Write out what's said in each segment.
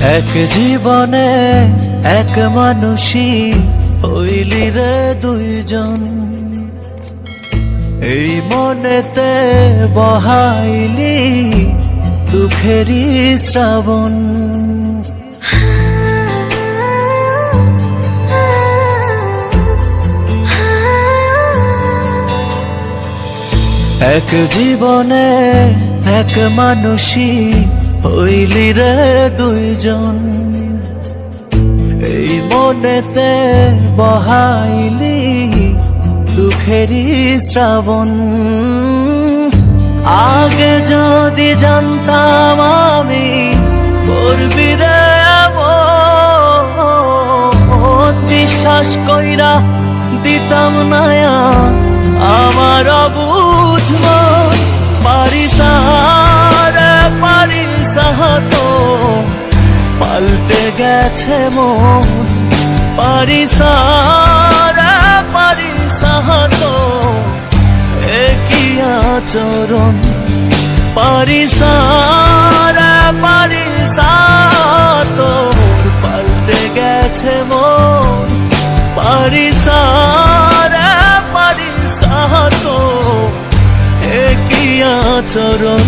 এক জীবনে এক মানুষই হইলি রে দুইজন, এই মনেতে বহাইলি দুঃখেরই শ্রাবণ। এক জীবনে এক মানুষই হইলি রে দুইজন, এই মনেতে বহাইলি দুঃখেরই শ্রাবণ। আগে যদি জানতাম আমি করবি রে এমন, বিশ্বাস কইরা দিতাম না আমার অবুঝ মন। পারিস রে পারিস তো পাল্টে গেছে মন, পারিস রে পারিস তো একই আচরণ। পারিস রে পারিস তো পাল্টে গেছে মন, পারিস রে পারিস তো একই আচরণ।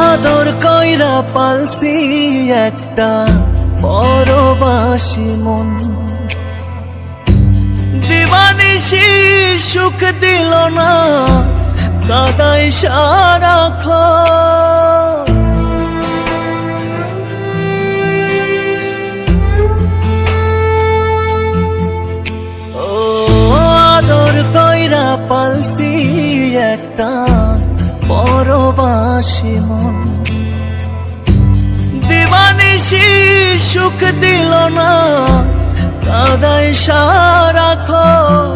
আদর কইরা পালছি একটা পরবাসী মন, দিবানিশি সুখ দিল না কাদাই সারাক্ষণ। ও আদর কইরা পালছি একটা পরবাসী মন, দিবানিশি সুখ দিল না কাদাই সারাক্ষণ।